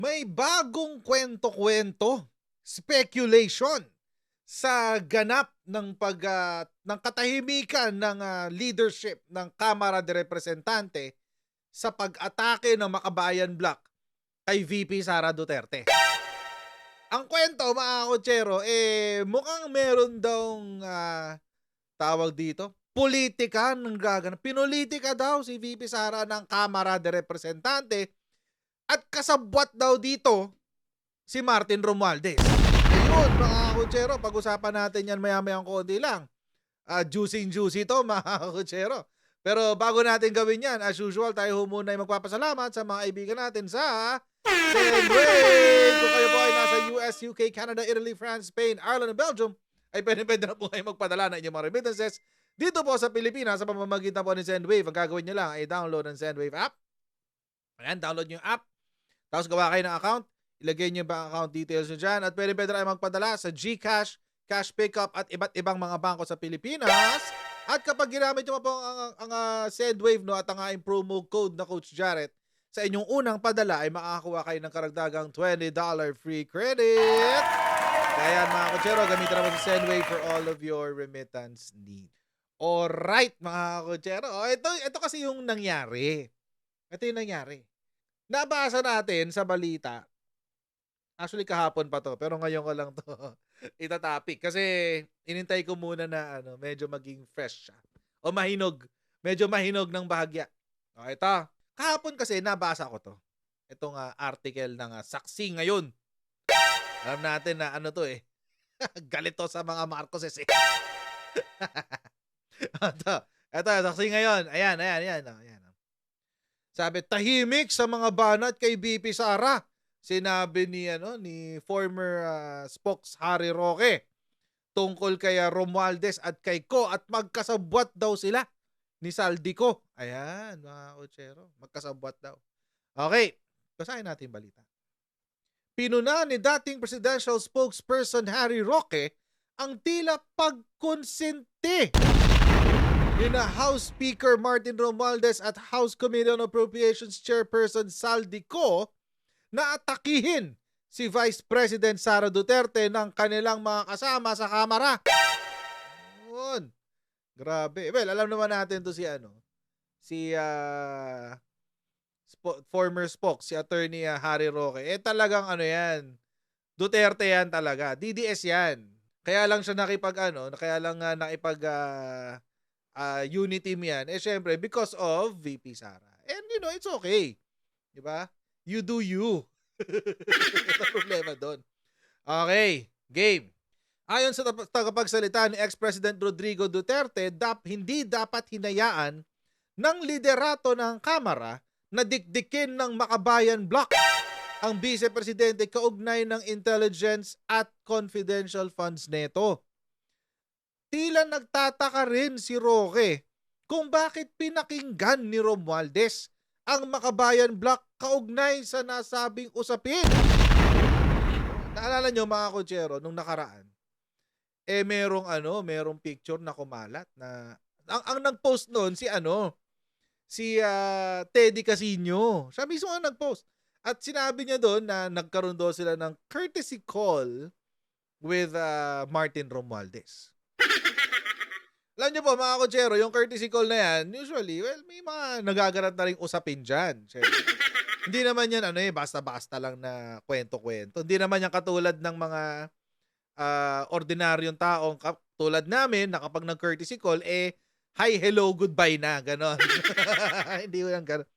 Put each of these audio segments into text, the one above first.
May bagong kwento-kwento, speculation sa ganap ng ng katahimikan ng leadership ng Kamara de Representante sa pag-atake ng Makabayan Bloc kay VP Sara Duterte. Ang kwento, mga kotsero, mukhang meron daw tawag dito, politika ng gaganap. Pinulitika daw si VP Sara ng Kamara de Representante at kasabwat daw dito si Martin Romualdez. Ayun, mga kutsero, pag-usapan natin yan maya-mayang konti lang. Juicy to, mga kutsero. Pero bago natin gawin yan, as usual, tayo muna ay magpapasalamat sa mga kaibigan natin sa Sendwave. Kung kayo po ay nasa US, UK, Canada, Italy, France, Spain, Ireland, and Belgium, ay pwede na po kayo magpadala ng inyong mga remittances dito po sa Pilipinas sa pamamagitan po ni Sendwave. Ang gagawin nyo lang ay download ang Sendwave app. Ayan, download nyo yung app. Tapos gawa kayo ng account, ilagay nyo yung account details nyo dyan at pwede na kayo magpadala sa GCash, Cash Pickup at iba't ibang mga bangko sa Pilipinas. At kapag ginamit nyo po ang Sendwave at ang aking promo code na Coach Jarrett, sa inyong unang padala ay makakakuha kayo ng karagdagang $20 free credit. Kaya mga kutsero, gamitin naman si Sendwave for all of your remittance need. Alright mga kutsero, ito kasi yung nangyari. Ito yung nangyari. Nabasa natin sa balita. Actually kahapon pa to, pero ngayon ko lang to itatopic kasi inintay ko muna na medyo maging fresh siya. O mahinog, medyo mahinog ng bahagya. O ito, kahapon kasi nabasa ko to. Itong article ng Saksi Ngayon. Alam natin na to galit to sa mga Marcoses eh. Ito, Saksi Ngayon. Ayan. Sabi, tahimik sa mga banat kay VP Sara. Sinabi ni former spokes Harry Roque tungkol kay Romualdez at kay Ko at magkasabwat daw sila ni Saldico. Ayan, mga kutsero, magkasabwat daw. Okay, basahin natin balita. Pinuna ni dating presidential spokesperson Harry Roque ang tila pagkonsente na House Speaker Martin Romualdez at House Committee on Appropriations Chairperson Saldico na atakihin si Vice President Sara Duterte ng kanilang mga kasama sa Kamara. Yun. Grabe. Well, alam naman natin to si former spoke, si Attorney Harry Roque. Talagang yan. Duterte yan talaga. DDS yan. Kaya lang siya nakipag unity team yan. Syempre, because of VP Sara. And it's okay. Diba? You do you. Ito problema doon. Okay, game. Ayon sa tagapagsalita ni ex-President Rodrigo Duterte, hindi dapat hinayaan ng liderato ng Kamara na dikdikin ng Makabayan Bloc ang Vice-Presidente kaugnay ng intelligence at confidential funds neto. Tila nagtataka rin si Roque kung bakit pinakinggan ni Romualdez ang Makabayan Bloc kaugnay sa nasabing usapin. Naalala nyo mga kutsero, nung nakaraan, merong picture na kumalat na ang nag-post noon si Teddy Casino. Siya mismo ang nag-post. At sinabi niya doon na nagkaroon daw sila ng courtesy call with Martin Romualdez. Alam niyo po mga kutsero, yung courtesy call na yan, usually, may mga nagaganap na rin usapin dyan. Hindi naman yan basta-basta lang na kwento-kwento. Hindi naman yan katulad ng mga ordinaryong taong tulad namin na kapag nag-courtesy call, hi, hello, goodbye na, ganon. Hindi yan ganon.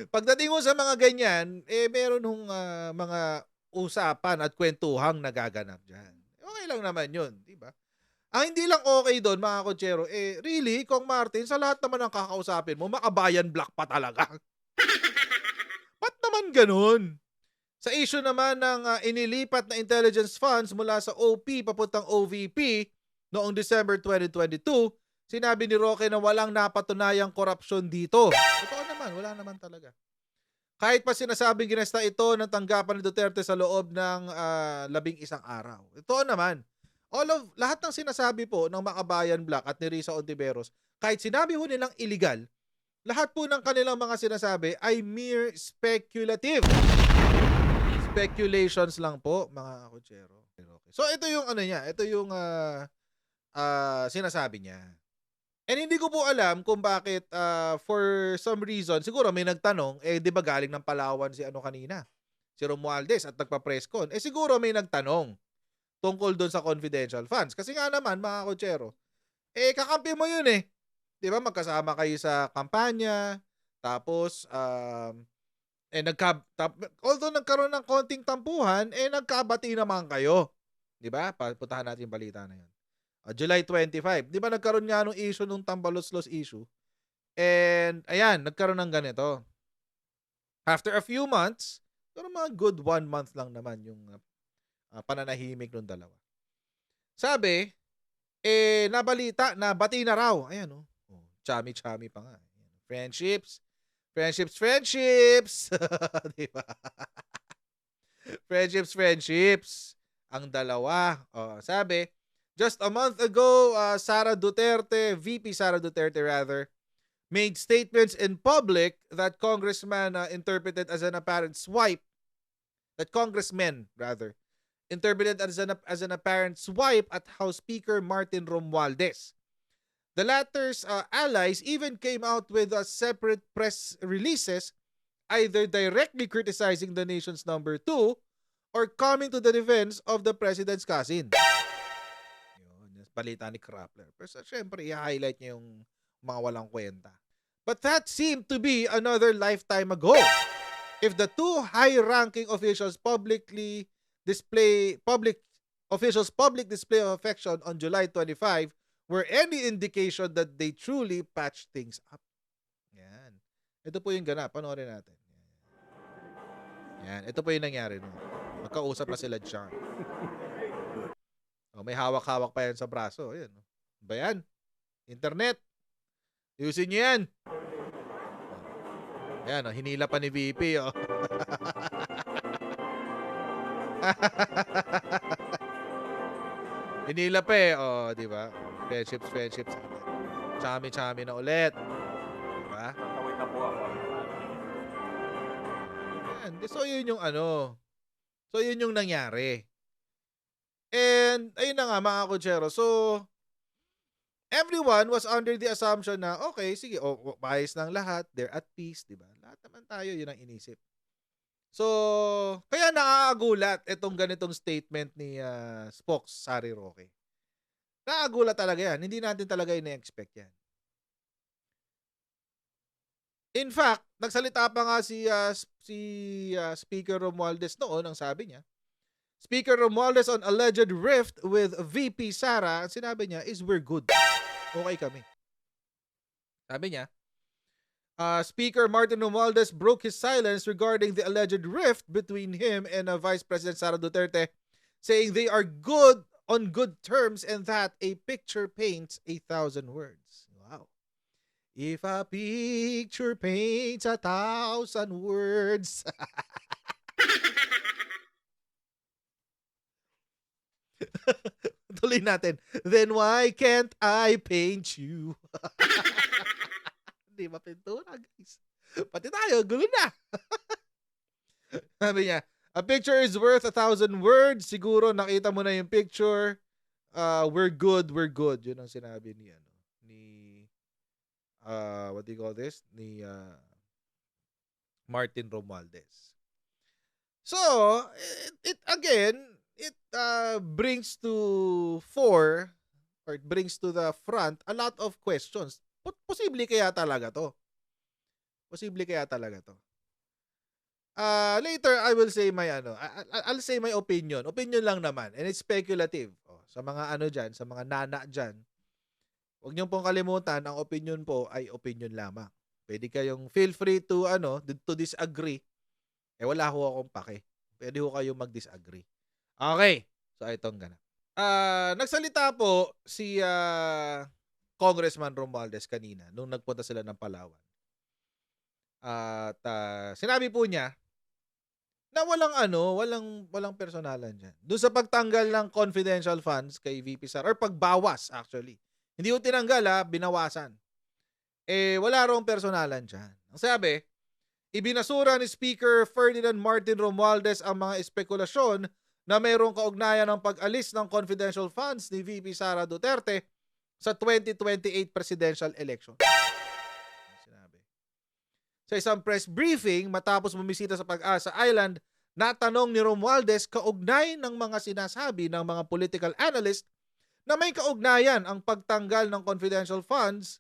Pagdating mo sa mga ganyan, meron hong mga usapan at kwentuhang nagaganap dyan. Okay lang naman yun, di ba? Ang hindi lang okay doon, mga kutsero, really, Kong Martin, sa lahat naman ng kakausapin mo, Makabayan Bloc pa talaga. Ba't naman ganun? Sa issue naman ng inilipat na intelligence funds mula sa OP papuntang OVP noong December 2022, sinabi ni Roque na walang napatunayang korupsyon dito. Totoo naman, wala naman talaga. Kahit pa sinasabing ginasta ito ng tanggapan ni Duterte sa loob ng 11 araw. Totoo naman. Lahat ng sinasabi po ng Makabayan Bloc at ni Risa Ontiveros, kahit sinabi ho nilang illegal, lahat po ng kanilang mga sinasabi ay mere speculative. speculations lang po, mga kutsero. So ito yung ano niya, ito yung sinasabi niya. And hindi ko po alam kung bakit for some reason, siguro may nagtanong, eh di ba galing ng Palawan si ano kanina, si Romualdez at nagpa-press con. Eh siguro may nagtanong tungkol doon sa confidential funds. Kasi nga naman, mga kutsero, eh kakampi mo yun eh. Di ba magkasama kayo sa kampanya, tapos although nagkaroon ng konting tampuhan, eh nagkabati naman kayo. Di ba? Puntahan natin yung balita na yun. July 25. Di ba nagkaroon nga nung issue nung Tambalos-Los issue? And ayan, nagkaroon ng ganito. After a few months, pero mga good 1 month lang naman yung pananahimik ng dalawa. Sabi, eh nabalita na bati na raw. Ayan oh. Chami-chami pa nga. Friendships. Di ba? Friendships. Ang dalawa. Sabi, just a month ago, VP Sara Duterte rather, made statements in public that congressmen interpreted as an apparent swipe, that congressmen rather, interpreted as an apparent swipe at House Speaker Martin Romualdez. The latter's allies even came out with separate press releases, either directly criticizing the nation's number 2 or coming to the defense of the president's cousin. Yun, balita ni Krappler. Pero syempre, i-highlight niya yung mga walang kwenta. But that seemed to be another lifetime ago. If the two high-ranking officials public display of affection on July 25 were any indication that they truly patched things up. Yan. Ito po yung ganap. Panoorin natin. Yan. Ito po yung nangyari nun. Magkausap na sila dyan. May hawak-hawak pa yan sa braso. Ayan. Ba yan? Internet. Ayusin nyo yan. Ayan. Hinila pa ni VP. Hinila pa eh. Di ba? Friendships. Chami-chami na ulit. Diba? Tatawid na po ako. Yan. So, yun yung ano. So, yun yung nangyari. And, ayun na nga mga kutsero. So, everyone was under the assumption na, okay, sige, maayos ng lahat. They're at peace, diba? Lahat naman tayo, yun ang inisip. So, kaya nakakagulat itong ganitong statement ni Spokes Sari Roque. Nakakagulat talaga yan. Hindi natin talaga ina-expect yan. In fact, nagsalita pa nga si Speaker Romualdez noon, ang sabi niya, Speaker Romualdez on alleged rift with VP Sara, ang sinabi niya is we're good. Okay kami. Sabi niya, Speaker Martin Romualdez broke his silence regarding the alleged rift between him and Vice President Sara Duterte, saying they are on good terms and that a picture paints 1,000 words. Wow. If a picture paints 1,000 words. Tuloy natin. Then why can't I paint you? Hindi ba pintura, guys? Pati tayo, gulo na. Sabi niya, a picture is worth 1,000 words. Siguro nakita mo na yung picture. We're good. Yun ang sinabi ni what do you call this? Ni Martin Romualdez. So, it brings to the front a lot of questions. Posible kaya talaga to? Later I will say I'll say my opinion. Opinion lang naman and it's speculative. Sa mga diyan, sa mga nana diyan. Huwag niyo pong kalimutan, ang opinion po ay opinion lamang. Pwede kayong feel free to disagree. Wala ho akong pake. Pwede ho kayong mag-disagree. Okay. So itong ganap. Nagsalita po si Congressman Romualdez kanina nung nagpunta sila ng Palawan. At sinabi po niya na walang personalan dyan. Doon sa pagtanggal ng confidential funds kay VP Sara, or pagbawas actually. Hindi ko tinanggal binawasan. Wala rong personalan dyan. Ang sabi, Ibinasura ni Speaker Ferdinand Martin Romualdez ang mga espekulasyon na mayroong kaugnayan ng pag-alis ng confidential funds ni VP Sara Duterte sa 2028 presidential election. Sinabi. Sa isang press briefing matapos bumisita sa Pag-asa Island, natanong ni Romualdez kaugnay ng mga sinasabi ng mga political analyst na may kaugnayan ang pagtanggal ng confidential funds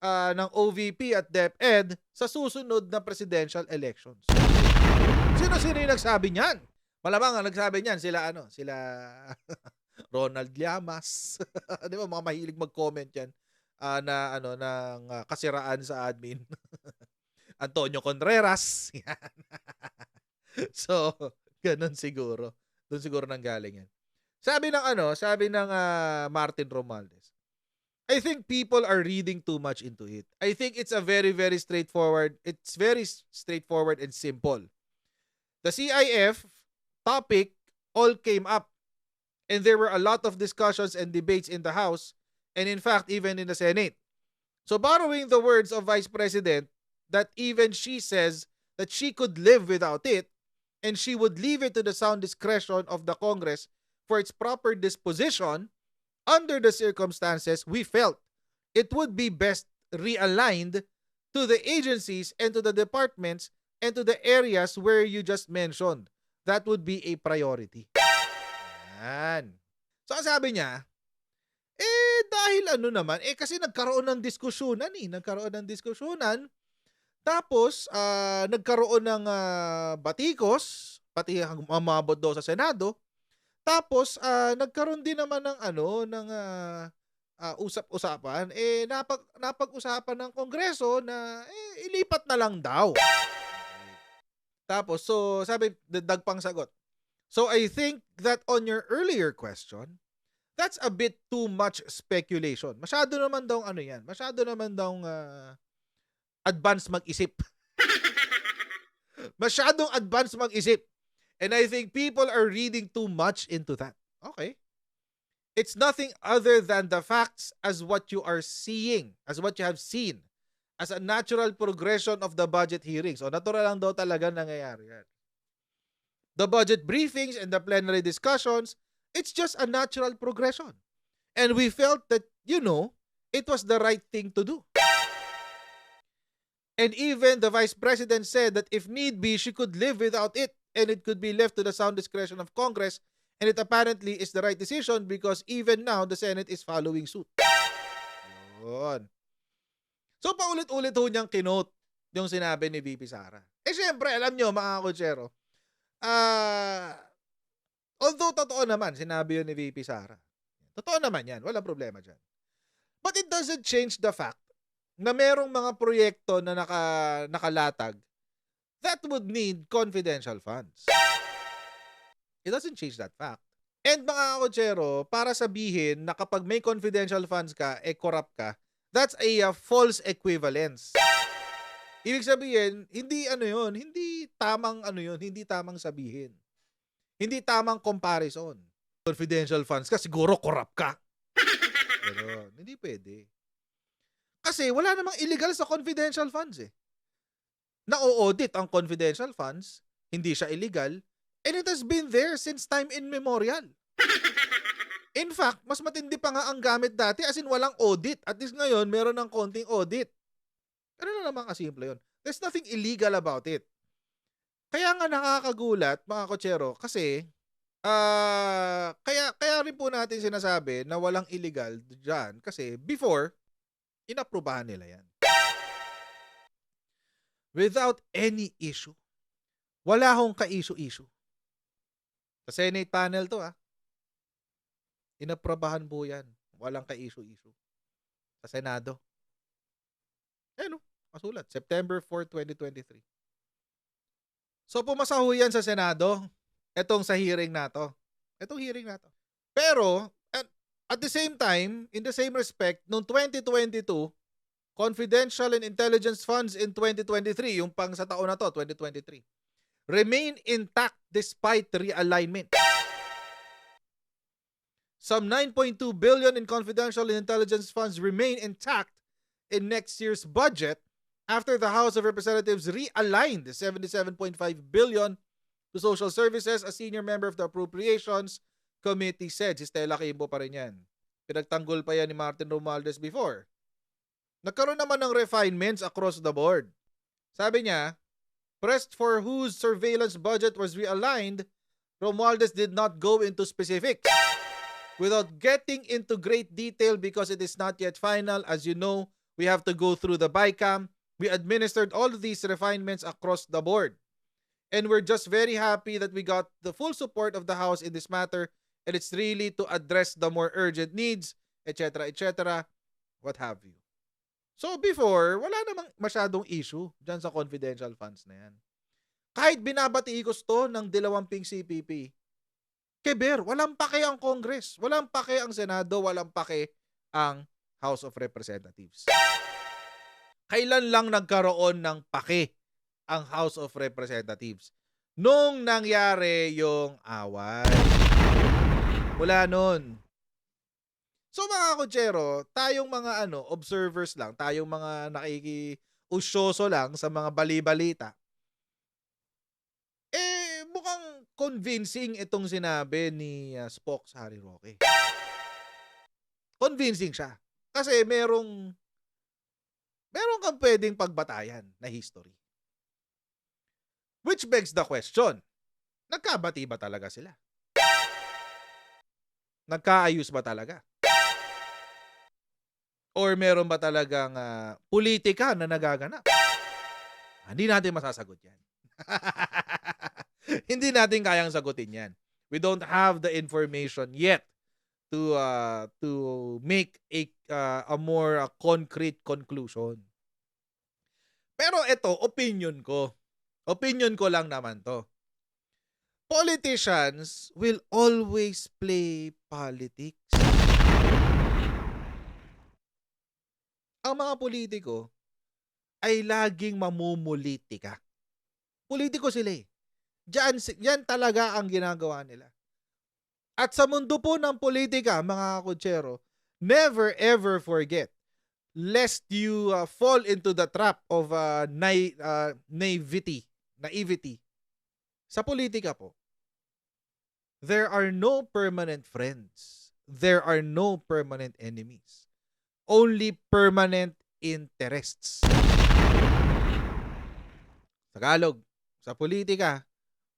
ng OVP at DepEd sa susunod na presidential elections. Sino-sino yung nagsabi niyan? Malamang ang nagsabi niyan sila Ronald Llamas. Di ba mga mahilig mag-comment yan ng kasiraan sa admin. Antonio Contreras. Yan. So, ganun siguro. Doon siguro nanggaling yan. Sabi ng Martin Romualdez, I think people are reading too much into it. I think it's very straightforward and simple. The CIF topic all came up and there were a lot of discussions and debates in the House and in fact even in the Senate. So borrowing the words of Vice President that even she says that she could live without it and she would leave it to the sound discretion of the Congress for its proper disposition, under the circumstances, we felt it would be best realigned to the agencies and to the departments and to the areas where you just mentioned. That would be a priority. Yan. So, sabi niya, dahil kasi nagkaroon ng diskusyonan, tapos, nagkaroon ng batikos, pati umabot daw sa Senado. Tapos, nagkaroon din naman ng usap-usapan. Napag-usapan ng Kongreso na ilipat na lang daw. Tapos, so, sabi, dagpang sagot. So, I think that on your earlier question, that's a bit too much speculation. Masyado naman daw advance mag-isip. Masyadong advance mag-isip. And I think people are reading too much into that. Okay. It's nothing other than the facts as what you are seeing, as what you have seen, as a natural progression of the budget hearings. O natural lang daw talaga nangyayari yan. The budget briefings and the plenary discussions, it's just a natural progression. And we felt that, it was the right thing to do. And even the Vice President said that if need be, she could live without it and it could be left to the sound discretion of Congress, and it apparently is the right decision because even now, the Senate is following suit. Yun. So, paulit-ulit ho niyang kinote yung sinabi ni VP Sara. Siyempre, alam nyo, mga kutsero, although totoo naman, sinabi yun ni VP Sara. Totoo naman yan, walang problema dyan. But it doesn't change the fact na merong mga proyekto na nakalatag that would need confidential funds. It doesn't change that fact. And mga kutsero, para sabihin na kapag may confidential funds ka, corrupt ka, that's a false equivalence. Ibig sabihin, hindi tamang sabihin. Hindi tamang comparison. Confidential funds ka, siguro corrupt ka. Pero, hindi pwede. Kasi wala namang illegal sa confidential funds Na-audit ang confidential funds, hindi siya illegal, and it has been there since time immemorial. In fact, mas matindi pa nga ang gamit dati as in walang audit. At least ngayon, meron ng konting audit. Ano na naman kasimple yun? There's nothing illegal about it. Kaya nga nakakagulat, mga kotsero, kasi kaya rin po natin sinasabi na walang illegal dyan kasi before, inaprubahan nila yan. Without any issue. Wala hong ka-issue-issue. Sa Senate panel to Inaprobahan po yan. Walang ka-issue-issue. Sa Senado. Masulat. September 4, 2023. So pumasa ho yan sa Senado. Etong sa hearing na to. Pero, at the same time, in the same respect, noong 2022, confidential and intelligence funds in 2023, yung pang sa taon na to, 2023, remain intact despite realignment. Some 9.2 billion in confidential and intelligence funds remain intact in next year's budget after the House of Representatives realigned 77.5 billion to social services, a senior member of the Appropriations Committee said. Si Stella Kimbo pa rin yan. Pinagtanggol pa yan ni Martin Romualdez before. Nagkaroon naman ng refinements across the board. Sabi niya, pressed for whose surveillance budget was realigned, Romualdez did not go into specifics. Without getting into great detail because it is not yet final, as you know, we have to go through the BICAM. We administered all of these refinements across the board. And we're just very happy that we got the full support of the House in this matter, and it's really to address the more urgent needs, etc., etc., what have you. So before, wala namang masyadong issue dyan sa confidential funds na yan. Kahit binabatiikos to ng Dilawamping CPP, Keber, walang pake ang Congress, walang pake ang Senado, walang pake ang House of Representatives. Kailan lang nagkaroon ng pake ang House of Representatives? Nung nangyari yung away. Mula nun. So mga kutsero, tayong mga observers lang, tayong mga nakikiusyoso lang sa mga bali-balita, mukhang convincing itong sinabi ni Spokes Harry Roque. Convincing siya. Kasi meron kang pwedeng pagbatayan na history. Which begs the question, nagkabati ba talaga sila? Nagkaayos ba talaga? Or meron ba talagang politika na nagaganap? Hindi natin masasagot yan. Hindi natin kayang sagutin yan. We don't have the information yet to make a more concrete conclusion. Pero ito, opinion ko. Opinion ko lang naman to. Politicians will always play politics. Ang mga politiko ay laging mamumulitika. Politiko sila eh. Yan talaga ang ginagawa nila. At sa mundo po ng politika, mga kutsero, never ever forget, lest you fall into the trap of naivety. Sa politika po, there are no permanent friends. There are no permanent enemies. Only permanent interests. Tagalog, sa politika,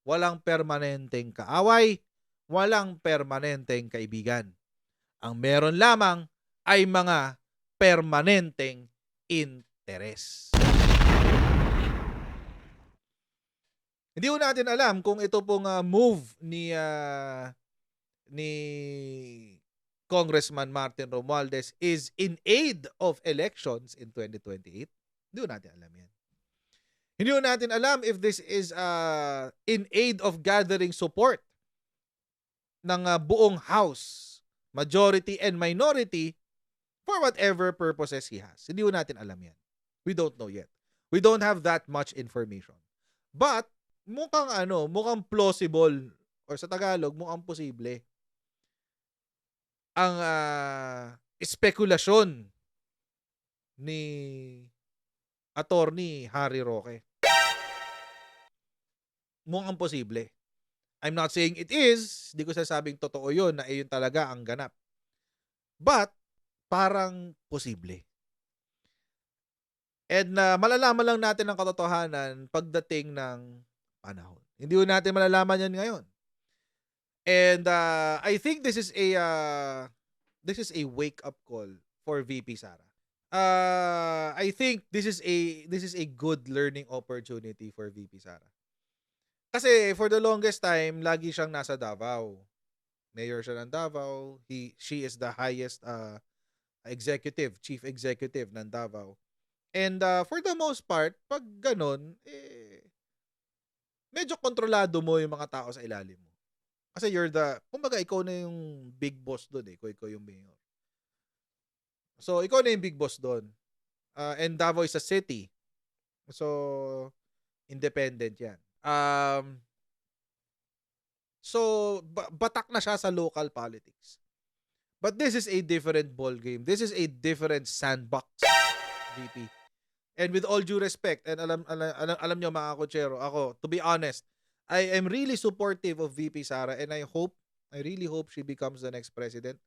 walang permanenteng kaaway, walang permanenteng kaibigan. Ang meron lamang ay mga permanenteng interes. Hindi ko natin alam kung ito pong move ni Congressman Martin Romualdez is in aid of elections in 2028. Hindi ko natin alam yan. Hindi ko natin alam if this is in aid of gathering support ng buong House, majority and minority, for whatever purposes he has. Hindi ko natin alam yan. We don't know yet. We don't have that much information. But, mukhang plausible, or sa Tagalog, mukhang posible ang spekulasyon ni Attorney Harry Roque. Mukhang posible. I'm not saying it is, hindi ko sasabing totoo yun, na yun talaga ang ganap. But, parang posible. And malalaman lang natin ang katotohanan pagdating ng panahon. Hindi ko natin malalaman yan ngayon. And I think this is a wake-up call for VP Sara. I think this is a good learning opportunity for VP Sara. Kasi for the longest time, lagi siyang nasa Davao. Mayor siya ng Davao. She is the highest chief executive ng Davao. And for the most part, pag ganun, medyo kontrolado mo yung mga tao sa ilalim mo. Kasi kumbaga ikaw na yung big boss doon eh, ikaw yung mayor. So, ikaw na yung big boss doon. And Davao is a city. So, independent yan. So, batak na siya sa local politics. But this is a different ball game. This is a different sandbox, VP. And with all due respect, and alam nyo mga kotsero, ako, to be honest, I am really supportive of VP Sara, and I really hope she becomes the next president.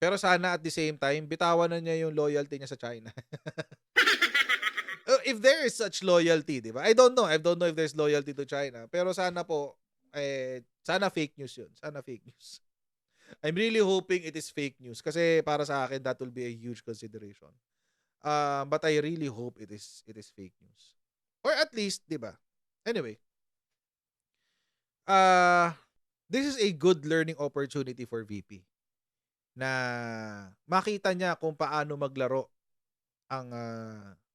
Pero sana at the same time, bitawan na niya yung loyalty niya sa China. If there is such loyalty, di ba? I don't know if there's loyalty to China. Pero sana po, sana fake news yun. Sana fake news. I'm really hoping it is fake news. Kasi para sa akin, that will be a huge consideration. But I really hope it is fake news. Or at least, di ba? Anyway. This is a good learning opportunity for VP. Na makita niya kung paano maglaro ang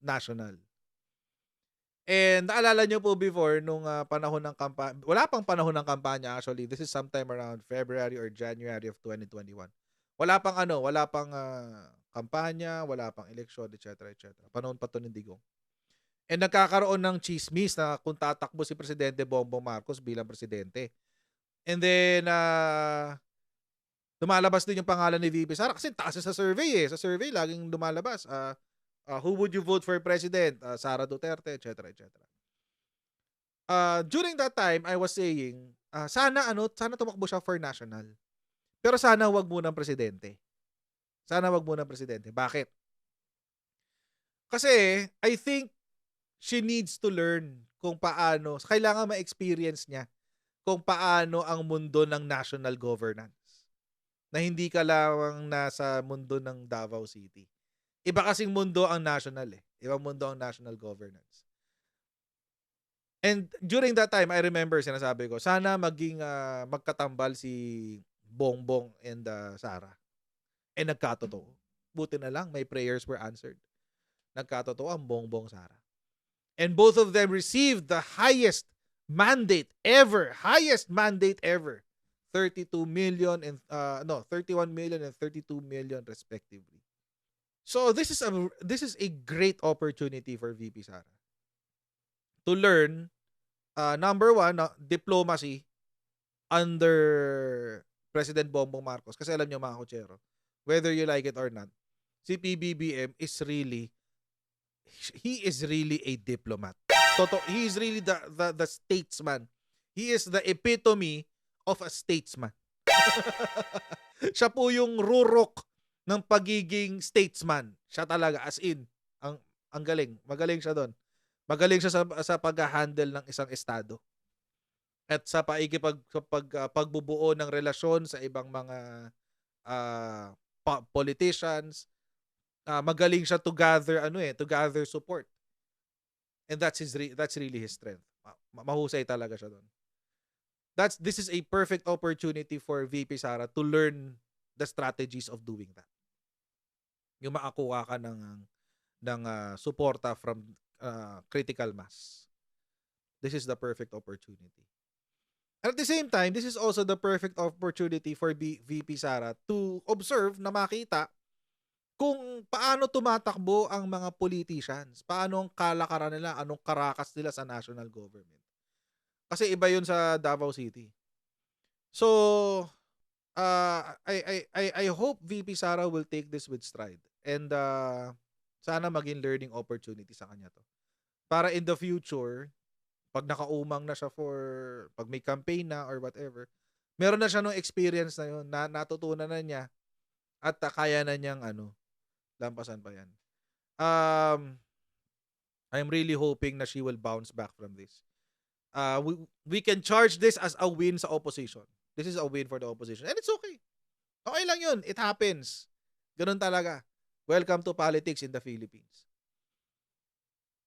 national. And naalala nyo po before nung panahon ng kampanya, wala pang panahon ng kampanya actually. This is sometime around February or January of 2021. Wala pang kampanya, wala pang eleksyon, etc. Panahon pa to ng Digong. And nagkakaroon ng chismis na kung tatakbo si Presidente Bongbong Marcos bilang presidente. And then lumalabas din yung pangalan ni VP Sara kasi taas sa survey Sa survey laging lumalabas. Who would you vote for president? Sara Duterte, etc. During that time, I was saying, sana tumakbo siya for national. Pero sana wag munang presidente. Bakit? Kasi I think she needs to learn kung paano, kailangan ma-experience niya kung paano ang mundo ng national governance. Na hindi ka lang nasa mundo ng Davao City. Iba kasing mundo ang national Ibang mundo ang national governance. And during that time, I remember sinasabi ko, sana maging magkatambal si Bongbong and Sara. And nagkatotoo. Buti na lang, my prayers were answered. Nagkatotoo ang Bongbong Sara. And both of them received the highest mandate ever. 32 million and 31 million and 32 million respectively. So this is a great opportunity for VP Sara to learn number one, diplomacy under President Bongbong Marcos. Kasi alam niyo mga kotsero, whether you like it or not, si PBBM is really a diplomat. He is really the statesman. He is the epitome of a statesman. Siya po yung rurok ng pagiging statesman. Siya talaga, as in, ang galing. Magaling siya doon. Magaling siya sa pag-handle ng isang estado. At sa pagbubuo ng relasyon sa ibang mga politicians. Magaling siya to gather support. And that's really his strength. Mahusay talaga siya doon. This is a perfect opportunity for VP Sara to learn the strategies of doing that. Yung makakuha ka ng suporta from critical mass. This is the perfect opportunity. And at the same time, this is also the perfect opportunity for VP Sara to observe na makita kung paano tumatakbo ang mga politicians. Paano ang kalakaran nila, anong karakas nila sa national government. Kasi iba yun sa Davao City. So, I hope VP Sara will take this with stride. And sana maging learning opportunity sa kanya to. Para in the future, pag nakaumang na siya pag may campaign na or whatever, meron na siya nung experience na yun, na natutunan na niya at kaya na niyang lampasan pa yan. I'm really hoping na she will bounce back from this. We can charge this as a win sa opposition. This is a win for the opposition. And it's okay. Okay lang yun. It happens. Ganun talaga. Welcome to politics in the Philippines.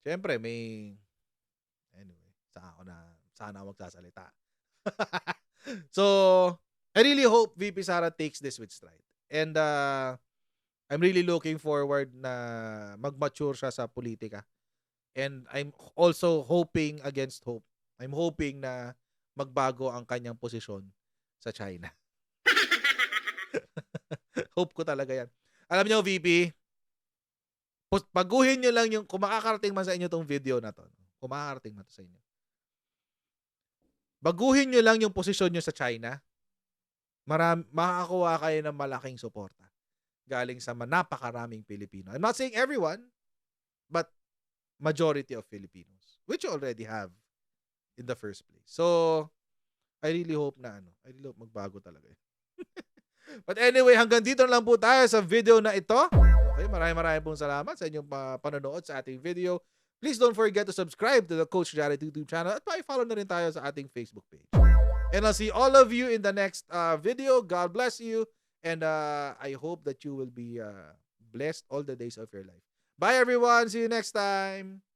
Siyempre, anyway, sana magsasalita. So, I really hope VP Sara takes this with stride. And I'm really looking forward na mag-mature siya sa politika. And I'm also hoping against hope. I'm hoping na magbago ang kanyang posisyon sa China. Hope ko talaga yan. Alam niyo, VP, paguhin nyo lang yung, kung makakarating man sa inyo tong video na to, kung makakarating man to sa inyo, baguhin nyo lang yung posisyon nyo sa China, makakakuha kayo ng malaking suporta. galing sa napakaraming Pilipino. I'm not saying everyone, but majority of Filipinos, which you already have in the first place. So, I really hope magbago talaga yun. But anyway, hanggang dito na lang po tayo sa video na ito. Okay, maraming pong salamat sa inyong panonood sa ating video. Please don't forget to subscribe to the Coach Jared YouTube channel at pa-follow na rin tayo sa ating Facebook page. And I'll see all of you in the next video. God bless you. And I hope that you will be blessed all the days of your life. Bye everyone. See you next time.